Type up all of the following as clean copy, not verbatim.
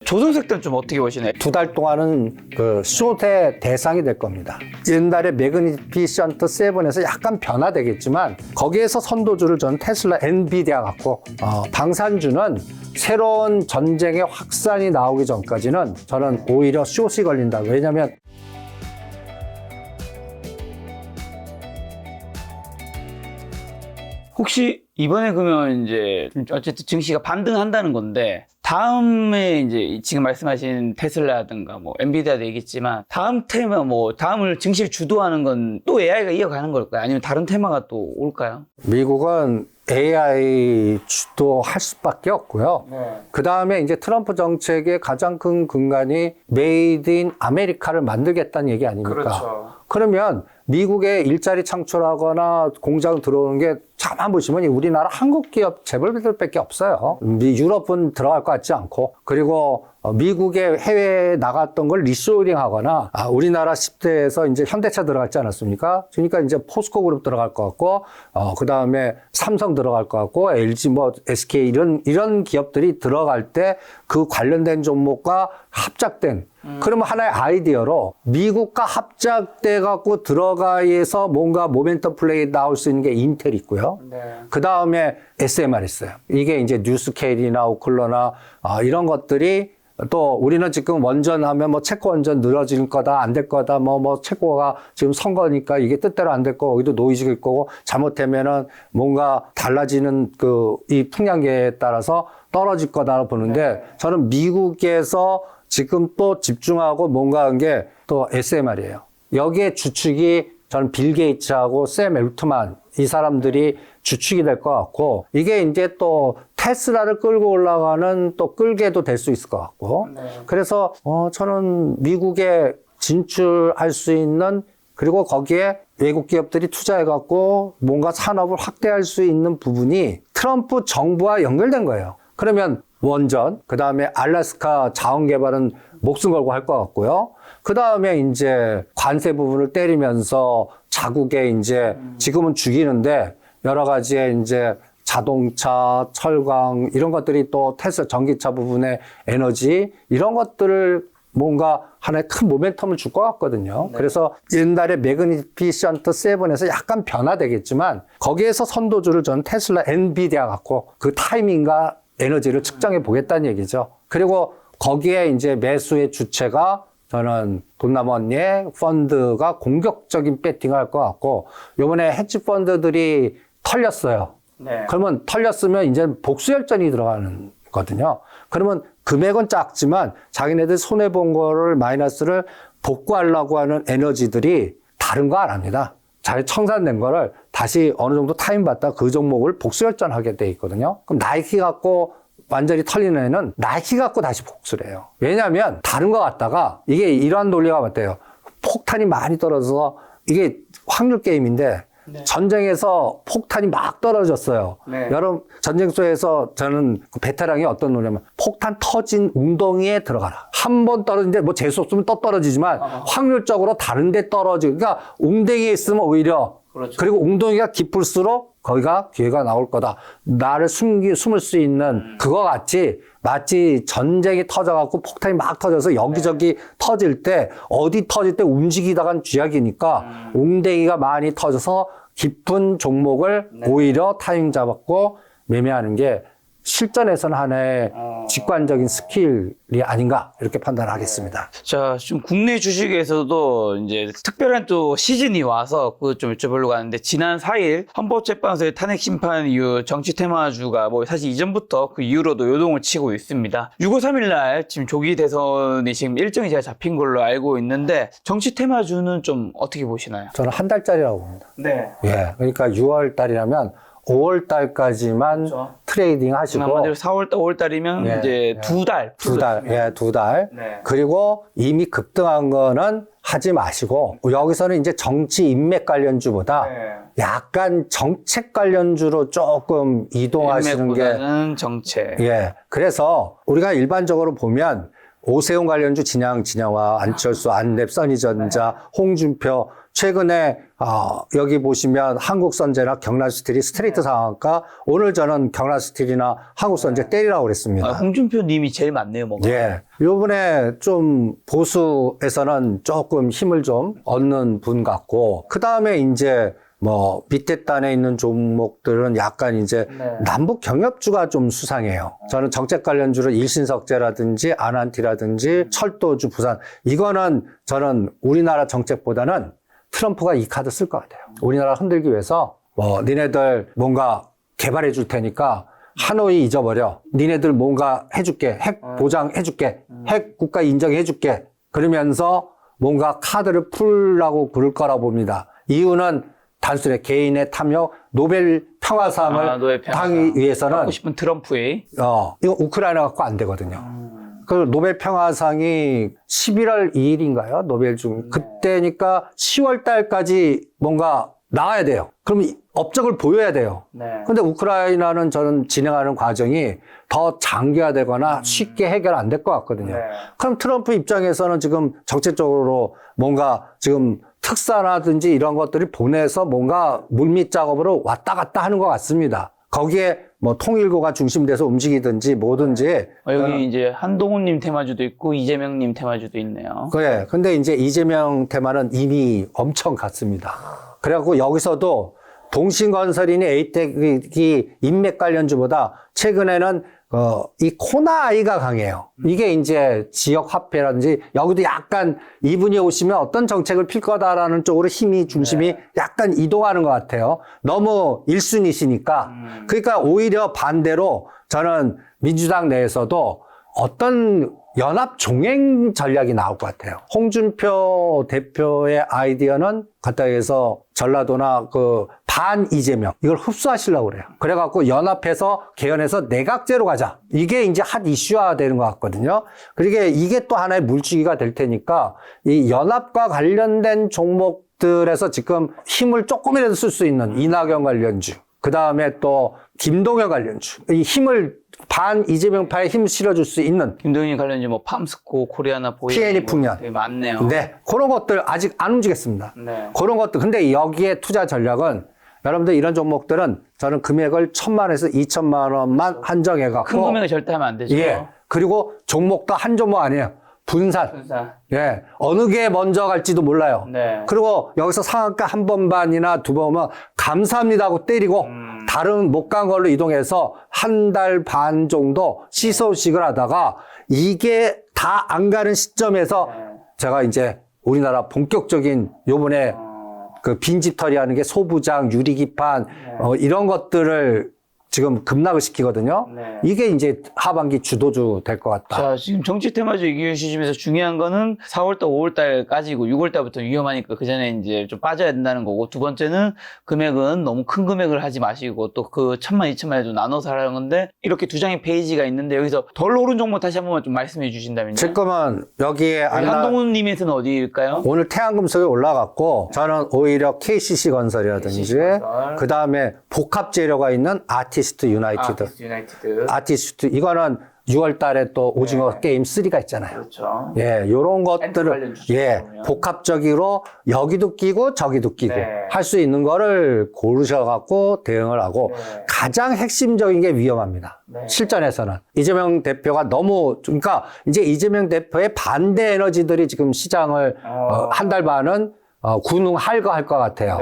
조선색들은 좀 어떻게 보시나요? 2달 동안은 그 숏의 대상이 될 겁니다. 옛날에 매그니피션트 7에서 약간 변화되겠지만 거기에서 선도주를 저는 테슬라, 엔비디아 갖고 방산주는 새로운 전쟁의 확산이 나오기 전까지는 저는 오히려 숏이 걸린다. 왜냐하면 혹시 이번에 그러면 이제 어쨌든 증시가 반등한다는 건데 다음에 이제 지금 말씀하신 테슬라든가 뭐 엔비디아도 얘기했지만 다음 테마 뭐 다음을 증시를 주도하는 건 또 AI가 이어가는 걸까요? 아니면 다른 테마가 또 올까요? 미국은 AI 주도할 수밖에 없고요. 그 다음에 이제 트럼프 정책의 가장 큰 근간이 메이드 인 아메리카를 만들겠다는 얘기 아닙니까? 그렇죠. 그러면 미국에 일자리 창출하거나 공장 들어오는 게 가만 보시면 우리나라 한국 기업 재벌들밖에 없어요. 유럽은 들어갈 것 같지 않고, 그리고 미국에 해외에 나갔던 걸 리쇼링 하거나, 우리나라 10대에서 이제 현대차 들어갔지 않았습니까? 그러니까 이제 포스코 그룹 들어갈 것 같고, 그 다음에 삼성 들어갈 것 같고, LG 뭐 SK 이런 기업들이 들어갈 때 그 관련된 종목과 합작된 그러면 하나의 아이디어로 미국과 합작돼 갖고 들어가서 뭔가 모멘텀 플레이 나올 수 있는 게 인텔 있고요. 그 다음에 SMR 있어요. 이게 이제 뉴스케일이나 오클러나 이런 것들이 또 우리는 지금 원전하면 뭐 채권 원전 늘어질 거다, 안 될 거다, 뭐 채권가 지금 선거니까 이게 뜻대로 안 될 거고, 여기도 노이즈일 거고, 잘못되면은 뭔가 달라지는 이 풍량계에 따라서 떨어질 거다 보는데, 저는 미국에서 지금 또 집중하고 뭔가 한 게 또 SMR이에요. 여기에 주축이 저는 빌 게이츠하고 샘 엘트만 이 사람들이 주축이 될 것 같고, 이게 이제 또 테슬라를 끌고 올라가는 또 끌게도 될 수 있을 것 같고, 그래서 저는 미국에 진출할 수 있는, 그리고 거기에 외국 기업들이 투자해갖고 뭔가 산업을 확대할 수 있는 부분이 트럼프 정부와 연결된 거예요. 그러면 원전, 그 다음에 알래스카 자원 개발은 목숨 걸고 할 것 같고요. 그 다음에 이제 관세 부분을 때리면서 자국에 이제 지금은 죽이는데 여러 가지의 이제 자동차, 철강 이런 것들이 또 테슬라 전기차 부분의 에너지 이런 것들을 뭔가 하나의 큰 모멘텀을 줄 것 같거든요. 그래서 옛날에 매그니피션트 7에서 약간 변화되겠지만 거기에서 선도주를 저는 테슬라, 엔비디아 갖고 그 타이밍과 에너지를 측정해 보겠다는 얘기죠. 그리고 거기에 이제 매수의 주체가 저는 돈나먼의 펀드가 공격적인 배팅을 할 것 같고, 요번에 헤지 펀드들이 털렸어요. 그러면 털렸으면 이제 복수열전이 들어가는 거거든요. 그러면 금액은 작지만 자기네들 손해본 거를 마이너스를 복구하려고 하는 에너지들이 다른 거 안 합니다. 자기 청산된 거를 다시 어느 정도 타임 받다 그 종목을 복수열전하게 돼 있거든요. 그럼 나이키 갖고 완전히 털리는 애는 나이키 갖고 다시 복수를 해요. 왜냐하면 다른 거 갖다가 이게 이러한 논리가 맞대요. 폭탄이 많이 떨어져서 이게 확률 게임인데 전쟁에서 폭탄이 막 떨어졌어요. 여러분 전쟁터에서 저는 그 베테랑이 어떤 논리냐면 폭탄 터진 웅덩이에 들어가라. 한 번 떨어지는데 뭐 재수 없으면 또 떨어지지만 확률적으로 다른 데 떨어지고, 그러니까 웅덩이에 있으면 오히려 그리고 웅덩이가 깊을수록 거기가 기회가 나올 거다. 나를 숨을 수 있는 그거 같이 마치 전쟁이 터져갖고 폭탄이 막 터져서 여기저기 터질 때 어디 터질 때 움직이다간 쥐약이니까 웅덩이가 많이 터져서 깊은 종목을 오히려 타임 잡았고 매매하는 게 실전에서는 하나의 직관적인 스킬이 아닌가 이렇게 판단하겠습니다. 자, 좀 국내 주식에서도 이제 특별한 또 시즌이 와서 그거 좀 여쭤보려고 하는데, 지난 4일 헌법재판소의 탄핵 심판 이후 정치 테마주가 뭐 사실 이전부터 그 이후로도 요동을 치고 있습니다. 6월 3일 날 지금 조기 대선이 지금 일정이 제가 잡힌 걸로 알고 있는데, 정치 테마주는 좀 어떻게 보시나요? 저는 한 달짜리라고 봅니다. 예, 그러니까 6월 달이라면 5월 달까지만 트레이딩 하시고, 한마디로 4월, 5월 달이면 이제 두 달. 두 달. 그리고 이미 급등한 거는 하지 마시고, 여기서는 이제 정치 인맥 관련주보다 약간 정책 관련주로 조금 이동하시는 게. 인맥보다는 정책. 예. 그래서 우리가 일반적으로 보면 오세훈 관련주 진양화, 안철수, 안랩, 써니전자, 홍준표, 최근에 여기 보시면 한국선제나 경남스틸이 스트레이트 상한가, 오늘 저는 경남스틸이나 한국선제 때리라고 그랬습니다. 홍준표 님이 제일 많네요, 뭐가. 예. 요번에 좀 보수에서는 조금 힘을 좀 얻는 분 같고, 그 다음에 이제 뭐 밑에 단에 있는 종목들은 약간 이제 남북 경협주가 좀 수상해요. 저는 정책 관련주를 일신석재라든지 아난티라든지 철도주 부산, 이거는 저는 우리나라 정책보다는 트럼프가 이 카드 쓸 것 같아요. 우리나라 흔들기 위해서 뭐 니네들 뭔가 개발해 줄 테니까 하노이 잊어버려. 니네들 뭔가 해줄게. 핵 보장해줄게. 핵 국가 인정해줄게. 그러면서 뭔가 카드를 풀라고 그럴 거라 봅니다. 이유는 단순히 개인의 탐욕, 노벨 평화상을 당하기 위해서는 받고 싶은 트럼프의 이거 우크라이나 갖고 안 되거든요. 그 노벨 평화상이 11월 2일인가요? 노벨 중 그때니까 10월 달까지 뭔가 나와야 돼요. 그럼 업적을 보여야 돼요. 근데 우크라이나는 저는 진행하는 과정이 더 장기화되거나 쉽게 해결 안 될 것 같거든요. 그럼 트럼프 입장에서는 지금 정책적으로 뭔가 지금 특사라든지 이런 것들이 보내서 뭔가 물밑 작업으로 왔다 갔다 하는 것 같습니다. 거기에 뭐 통일고가 중심돼서 움직이든지 뭐든지. 여기 이제 한동훈님 테마주도 있고 이재명님 테마주도 있네요. 그래. 근데 이제 이재명 테마는 이미 엄청 갔습니다. 그래갖고 여기서도 동신건설이니 에이텍이 인맥 관련주보다 최근에는 이 코나아이가 강해요. 이게 이제 지역 화폐라든지 여기도 약간 이분이 오시면 어떤 정책을 필 거다라는 쪽으로 힘이 중심이 약간 이동하는 것 같아요. 너무 1순위시니까. 그러니까 오히려 반대로 저는 민주당 내에서도 어떤 연합 종행 전략이 나올 것 같아요. 홍준표 대표의 아이디어는 갖다 해서 전라도나 그 반 이재명 이걸 흡수하시려고 그래요. 그래갖고 연합해서 개헌해서 내각제로 가자. 이게 이제 핫 이슈화 되는 것 같거든요. 그러게 이게 또 하나의 물주기가 될 테니까 이 연합과 관련된 종목들에서 지금 힘을 조금이라도 쓸 수 있는 이낙연 관련주, 그 다음에 또 김동연 관련주, 이 힘을 반 이재명파에 힘 실어줄 수 있는 김동연 관련주 뭐 팜스코, 코리아나 보이, PNE 풍년 되게 많네요. 네, 그런 것들 아직 안 움직였습니다. 네. 그런 것들. 근데 여기에 투자 전략은 여러분들 이런 종목들은 저는 금액을 1,000만에서 2,000만 원만 한정해갖고 큰 금액을 절대 하면 안 되죠. 예. 그리고 종목도 한 종목 아니에요. 분산. 예. 어느 게 먼저 갈지도 몰라요. 네. 그리고 여기서 상한가 한 번 반이나 두 번 오면 감사합니다 하고 때리고 다른 못 간 걸로 이동해서 한 달 반 정도 시소식을 하다가 이게 다 안 가는 시점에서 제가 이제 우리나라 본격적인 요번에 그 빈집털이 하는 게 소부장, 유리기판, 이런 것들을 지금 급락을 시키거든요. 네. 이게 이제 하반기 주도주 될 것 같다. 자, 지금 정치 테마주 얘기해 주시면서 중요한 거는 4월달, 5월달까지고 6월달부터 위험하니까 그 전에 이제 좀 빠져야 된다는 거고, 두 번째는 금액은 너무 큰 금액을 하지 마시고 또 그 1,000만, 2,000만에도 나눠서 하라는 건데, 이렇게 두 장의 페이지가 있는데 여기서 덜 오른 종목 다시 한 번만 좀 말씀해 주신다면요. 지금은 여기에 한동훈 님에서는 어디일까요? 오늘 태양금속이 올라갔고 저는 오히려 KCC 건설이라든지 그 다음에 복합 재료가 있는 아티스트 유나이티드. 아티스트 이거는 6월 달에 또 오징어 게임 3가 있잖아요. 그렇죠. 예, 요런 것들을 복합적으로 여기도 끼고 저기도 끼고 할 수 있는 거를 고르셔 갖고 대응을 하고 가장 핵심적인 게 위험합니다. 실전에서는 이재명 대표가 너무 그러니까 이제 이재명 대표의 반대 에너지들이 지금 시장을 한 달 반은 군웅할 것 같아요.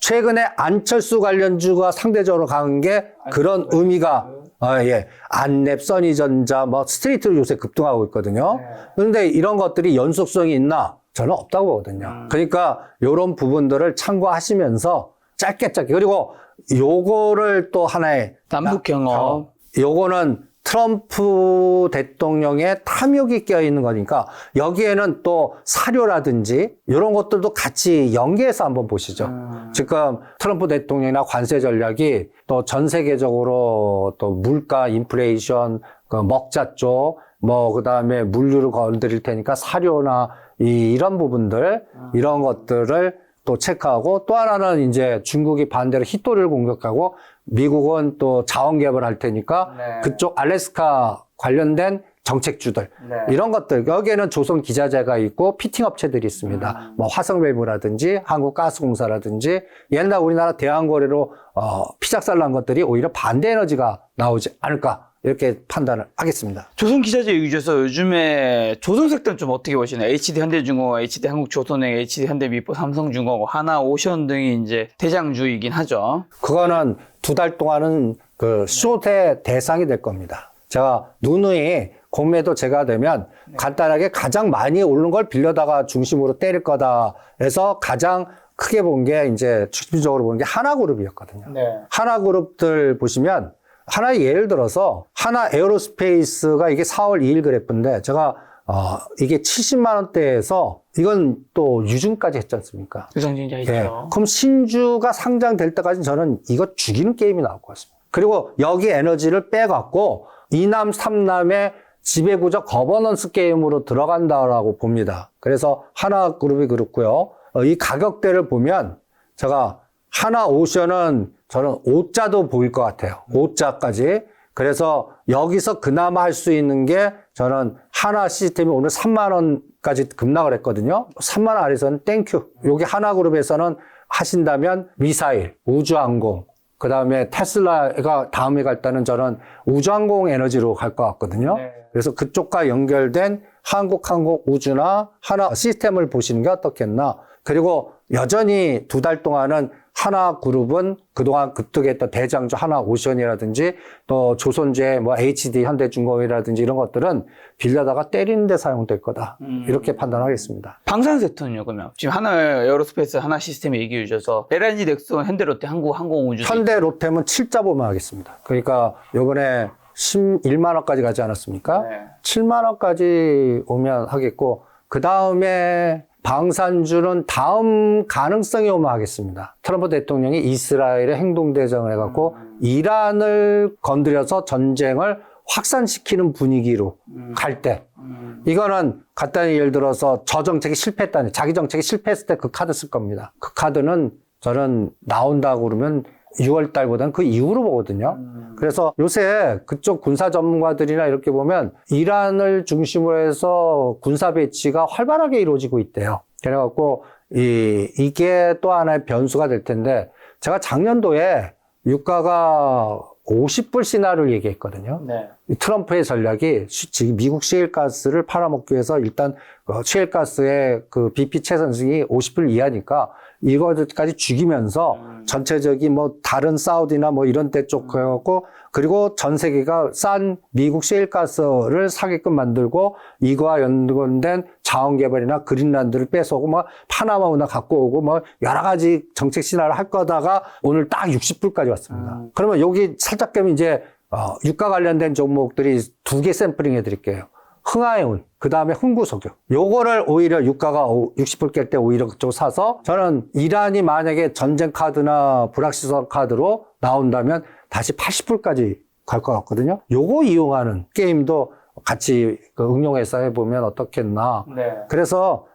최근에 안철수 관련주가 상대적으로 강한 게 그런 의미가 안랩, 써니전자, 뭐 스트레이트로 요새 급등하고 있거든요. 그런데 이런 것들이 연속성이 있나? 저는 없다고 보거든요. 그러니까 이런 부분들을 참고하시면서 짧게 그리고 요거를 또 하나의 남북 경험. 요거는 트럼프 대통령의 탐욕이 껴있는 거니까 여기에는 또 사료라든지 이런 것들도 같이 연계해서 한번 보시죠. 지금 트럼프 대통령이나 관세 전략이 또 전 세계적으로 또 물가, 인플레이션, 그 먹자 쪽, 뭐 그다음에 물류를 건드릴 테니까 사료나 이런 부분들, 이런 것들을 또 체크하고 또 하나는 이제 중국이 반대로 히토리를 공격하고 미국은 또 자원 개발할 테니까 그쪽 알래스카 관련된 정책주들 이런 것들 여기에는 조선 기자재가 있고 피팅 업체들이 있습니다. 뭐 화성밸브라든지 한국가스공사라든지 옛날 우리나라 대한거래로 피작살 난 것들이 오히려 반대 에너지가 나오지 않을까 이렇게 판단을 하겠습니다. 조선 기자재 얘기 주셔서 요즘에 조선색들은 좀 어떻게 보시나요? HD 현대중공업, HD 한국조선행, HD 현대미포, 삼성중공업, 하나오션 등이 이제 대장주이긴 하죠. 그거는 2달 동안은 그 숏의 대상이 될 겁니다. 제가 누누이 공매도 제가 되면 간단하게 가장 많이 오른 걸 빌려다가 중심으로 때릴 거다 해서 가장 크게 본 게 이제 중심적으로 보는 게 하나그룹이었거든요. 하나그룹들 보시면 하나 예를 들어서 하나 에어로스페이스가 이게 4월 2일 그래프인데 제가 이게 70만 원대에서 이건 또 유증까지 했지 않습니까? 유상증자 예. 있죠. 그럼 신주가 상장될 때까지 저는 이거 죽이는 게임이 나올 것 같습니다. 그리고 여기 에너지를 빼갖고 2남 3남의 지배구조 거버넌스 게임으로 들어간다라고 봅니다. 그래서 하나그룹이 그렇고요. 이 가격대를 보면 제가 하나오션은 저는 5자도 보일 것 같아요. 5자까지. 그래서 여기서 그나마 할 수 있는 게 저는 하나 시스템이 오늘 3만 원까지 급락을 했거든요. 3만 원 아래서는 땡큐. 여기 하나그룹에서는 하신다면 미사일, 우주항공, 그 다음에 테슬라가 다음에 갈 때는 저는 우주항공 에너지로 갈 것 같거든요. 그래서 그쪽과 연결된 한국우주나 하나 시스템을 보시는 게 어떻겠나. 그리고 여전히 2달 동안은 하나그룹은 그동안 급등했던 대장주 하나오션이라든지 또 조선주의 뭐 HD 현대중공업이라든지 이런 것들은 빌려다가 때리는 데 사용될 거다. 이렇게 판단하겠습니다. 방산 섹터는요, 그러면? 지금 하나 에어로스페이스, 하나 시스템 얘기해 주셔서 LNG, 넥슨, 현대롯데, 한국항공우주. 현대로템은 7자 보면 하겠습니다. 그러니까 요번에 11만 원까지 가지 않았습니까? 7만 원까지 오면 하겠고 그 다음에 방산주는 다음 가능성이 오면 하겠습니다. 트럼프 대통령이 이스라엘의 행동대장을 해갖고 이란을 건드려서 전쟁을 확산시키는 분위기로 갈 때, 이거는 간단히 예를 들어서 저 정책이 실패했다니, 자기 정책이 실패했을 때 그 카드 쓸 겁니다. 그 카드는 저는 나온다고 그러면 6월 달보다는 그 이후로 보거든요. 그래서 요새 그쪽 군사 전문가들이나 이렇게 보면 이란을 중심으로 해서 군사 배치가 활발하게 이루어지고 있대요. 그래갖고 이게 또 하나의 변수가 될 텐데 제가 작년도에 유가가 50불 시나리오를 얘기했거든요. 이 트럼프의 전략이 지금 미국 시일가스를 팔아먹기 위해서 일단 시일가스의 그 BP 최선승이 50불 이하니까 이거까지 죽이면서 전체적인 뭐 다른 사우디나 뭐 이런 데 쪽 해갖고 그리고 전 세계가 싼 미국 시일가스를 사게끔 만들고 이거와 연관된 자원개발이나 그린란드를 뺏어오고 뭐 파나마 운하 갖고 오고 뭐 여러 가지 정책 신화를 할 거다가 오늘 딱 60불까지 왔습니다. 그러면 여기 살짝 깨면 이제 유가 관련된 종목들이 2개 샘플링 해드릴게요. 흥하해운, 그 다음에 흥구석유. 요거를 오히려 유가가 60불 깰 때 오히려 그쪽 사서 저는 이란이 만약에 전쟁 카드나 불확실성 카드로 나온다면 다시 80불까지 갈 것 같거든요. 요거 이용하는 게임도 같이 응용해서 해보면 어떻겠나. 그래서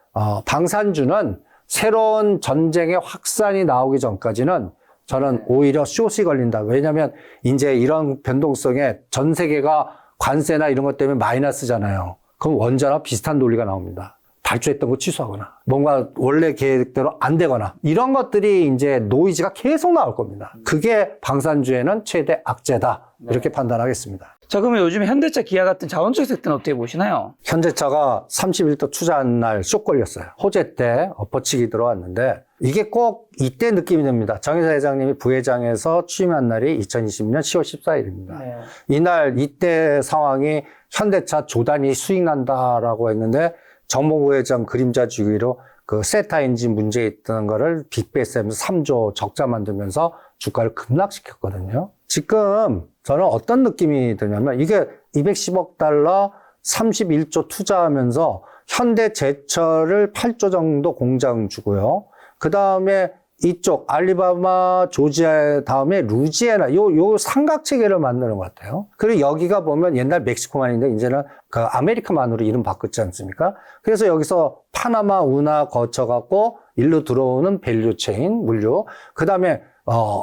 방산주는 새로운 전쟁의 확산이 나오기 전까지는 저는 오히려 숏이 걸린다. 왜냐하면 이제 이런 변동성에 전 세계가 관세나 이런 것 때문에 마이너스잖아요. 그럼 원자나 비슷한 논리가 나옵니다. 발주했던 거 취소하거나 뭔가 원래 계획대로 안 되거나 이런 것들이 이제 노이즈가 계속 나올 겁니다. 그게 방산주에는 최대 악재다. 이렇게 판단하겠습니다. 자, 그러면 요즘에 현대차, 기아 같은 자동차 섹터는 어떻게 보시나요? 현대차가 31도 투자한 날 쇼 걸렸어요. 호재 때 엎어치기 들어왔는데 이게 꼭 이때 느낌이 듭니다. 정의사 회장님이 부회장에서 취임한 날이 2020년 10월 14일입니다. 이날 이때 상황이 현대차 조단이 수익 난다라고 했는데 정몽구 회장 그림자 주기로 그 세타 엔진 문제 있던 거를 빅베이스하면서 3조 적자 만들면서 주가를 급락시켰거든요. 지금 저는 어떤 느낌이 드냐면 이게 210억 달러 31조 투자하면서 현대제철을 8조 정도 공장 주고요. 그 다음에 이쪽 알리바마, 조지아 다음에 루지애나 요 삼각체계를 만드는 것 같아요. 그리고 여기가 보면 옛날 멕시코만인데 이제는 그 아메리카만으로 이름 바꿨지 않습니까? 그래서 여기서 파나마 운하 거쳐갖고 일로 들어오는 밸류체인 물류. 그 다음에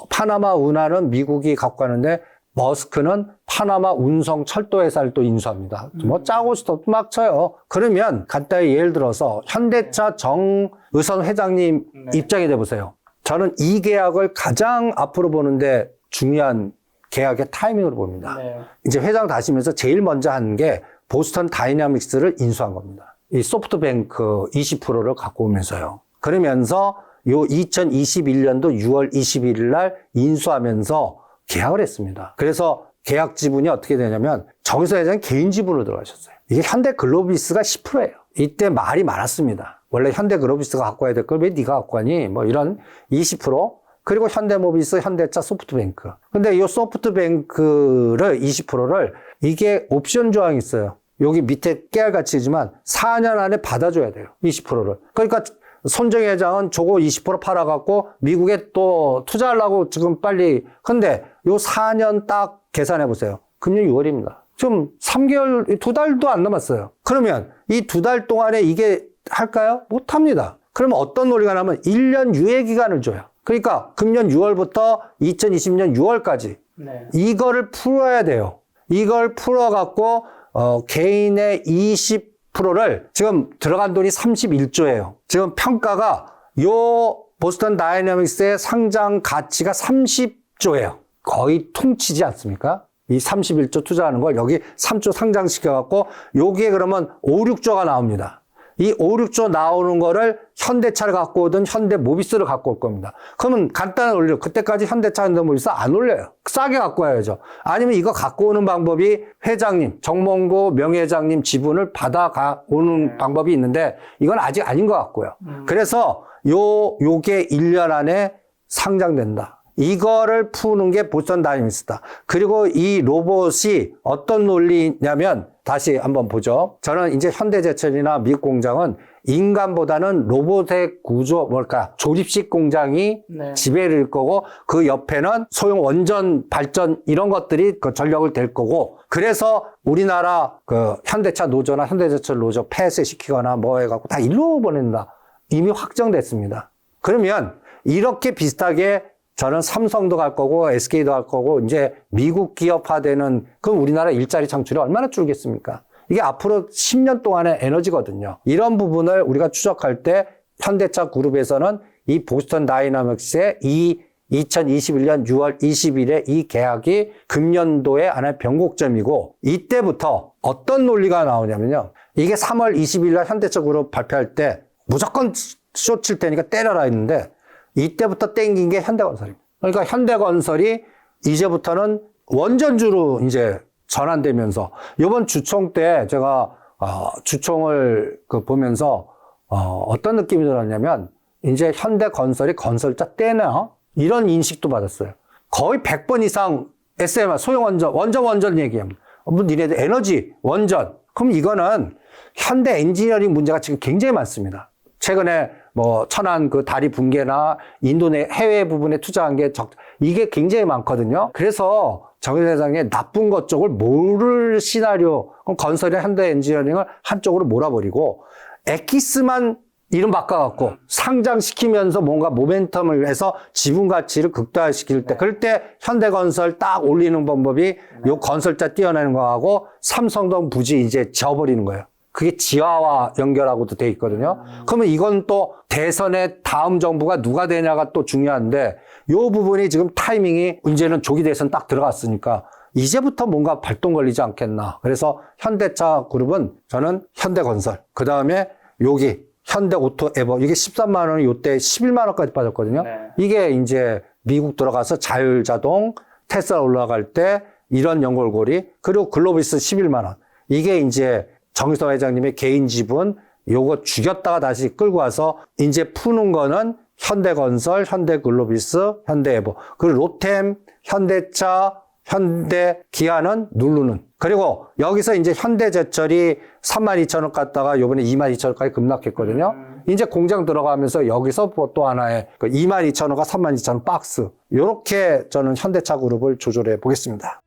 파나마 운하는 미국이 갖고 가는데 머스크는 파나마 운송 철도 회사를 또 인수합니다. 뭐 짜고 싶어도 막 쳐요. 그러면 간단히 예를 들어서 현대차 정의선 회장님 입장이 돼보세요. 저는 이 계약을 가장 앞으로 보는데 중요한 계약의 타이밍으로 봅니다. 이제 회장 다시면서 제일 먼저 한 게 보스턴 다이나믹스를 인수한 겁니다. 이 소프트뱅크 20%를 갖고 오면서요. 그러면서 요 2021년도 6월 21일 날 인수하면서 계약을 했습니다. 그래서 계약 지분이 어떻게 되냐면 정의선 회장이 개인 지분으로 들어가셨어요. 이게 현대글로비스가 10%예요. 이때 말이 많았습니다. 원래 현대글로비스가 갖고 와야 될 걸 왜 네가 갖고 가니? 뭐 이런 20%. 그리고 현대모비스, 현대차, 소프트뱅크. 근데 이 소프트뱅크를 20%를 이게 옵션 조항이 있어요. 여기 밑에 깨알같이지만 4년 안에 받아줘야 돼요. 20%를. 그러니까 손정희 회장은 저거 20% 팔아갖고 미국에 또 투자하려고 지금 빨리. 근데 요 4년 딱 계산해보세요. 금년 6월입니다. 지금 3개월, 2달도 안 남았어요. 그러면 이 2달 동안에 이게 할까요? 못합니다. 그러면 어떤 논리가 나면 1년 유예 기간을 줘요. 그러니까 금년 6월부터 2020년 6월까지 이거를 풀어야 돼요. 이걸 풀어갖고 개인의 20%를 지금 들어간 돈이 31조예요. 지금 평가가 요 보스턴 다이내믹스의 상장 가치가 30조예요. 거의 퉁치지 않습니까? 이 31조 투자하는 걸 여기 3조 상장시켜갖고 요게 그러면 5, 6조가 나옵니다. 이 5, 6조 나오는 거를 현대차를 갖고 오든 현대모비스를 갖고 올 겁니다. 그러면 간단한 원리로 그때까지 현대차, 현대모비스 안 올려요. 싸게 갖고 와야죠. 아니면 이거 갖고 오는 방법이 회장님, 정몽구 명예회장님 지분을 받아가 오는 방법이 있는데 이건 아직 아닌 것 같고요. 그래서 요게 1년 안에 상장된다. 이거를 푸는 게 보스턴 다이내믹스다. 그리고 이 로봇이 어떤 논리냐면 다시 한번 보죠. 저는 이제 현대제철이나 미국 공장은 인간보다는 로봇의 구조, 뭘까, 조립식 공장이 지배를 거고 그 옆에는 소형 원전 발전 이런 것들이 그 전력을 댈 거고 그래서 우리나라 그 현대차 노조나 현대제철 노조 폐쇄시키거나 뭐 해갖고 다 일로 보낸다. 이미 확정됐습니다. 그러면 이렇게 비슷하게 저는 삼성도 갈 거고 SK도 갈 거고 이제 미국 기업화되는 그럼 우리나라 일자리 창출이 얼마나 줄겠습니까? 이게 앞으로 10년 동안의 에너지거든요. 이런 부분을 우리가 추적할 때 현대차 그룹에서는 이 보스턴 다이나믹스의 이 2021년 6월 20일에 이 계약이 금년도의 하나의 변곡점이고 이때부터 어떤 논리가 나오냐면요. 이게 3월 20일 날 현대차 그룹 발표할 때 무조건 쇼 칠 테니까 때려라 했는데 이때부터 땡긴 게 현대건설입니다. 그러니까 현대건설이 이제부터는 원전주로 이제 전환되면서 이번 주총 때 제가 주총을 보면서 어떤 느낌이 들었냐면 이제 현대건설이 건설자 떼나 이런 인식도 받았어요. 거의 100번 이상 SMR 소형원전 원전 얘기합니다. 뭐 니네들 에너지 원전 그럼 이거는 현대 엔지니어링 문제가 지금 굉장히 많습니다. 최근에 뭐 천안 그 다리 붕괴나 인도네 해외 부분에 투자한 게 이게 굉장히 많거든요. 그래서 정 회장의 나쁜 것 쪽을 모를 시나리오, 그럼 건설의 현대 엔지니어링을 한쪽으로 몰아버리고 엑기스만 이름 바꿔갖고 상장시키면서 뭔가 모멘텀을 해서 지분 가치를 극대화시킬 때 그럴 때 현대건설 딱 올리는 방법이 요 건설자 띄어내는 거하고 삼성동 부지 이제 지어버리는 거예요. 그게 지하와 연결하고도 돼 있거든요. 그러면 이건 또 대선의 다음 정부가 누가 되냐가 또 중요한데 요 부분이 지금 타이밍이 이제는 조기 대선 딱 들어갔으니까 이제부터 뭔가 발동 걸리지 않겠나. 그래서 현대차 그룹은 저는 현대건설, 그 다음에 여기 현대오토에버 이게 13만 원이 요때 11만 원까지 빠졌거든요. 이게 이제 미국 들어가서 자율자동 테슬라 올라갈 때 이런 연골고리 그리고 글로비스 11만 원 이게 이제 정의선 회장님의 개인 지분 요거 죽였다가 다시 끌고 와서 이제 푸는 거는 현대건설, 현대글로비스, 현대에버 그리고 로템, 현대차, 현대기아는 누르는 그리고 여기서 이제 현대제철이 32,000원 갔다가 요번에 22,000원까지 급락했거든요. 이제 공장 들어가면서 여기서 또 하나의 22,000원과 32,000원 박스 요렇게 저는 현대차 그룹을 조절해 보겠습니다.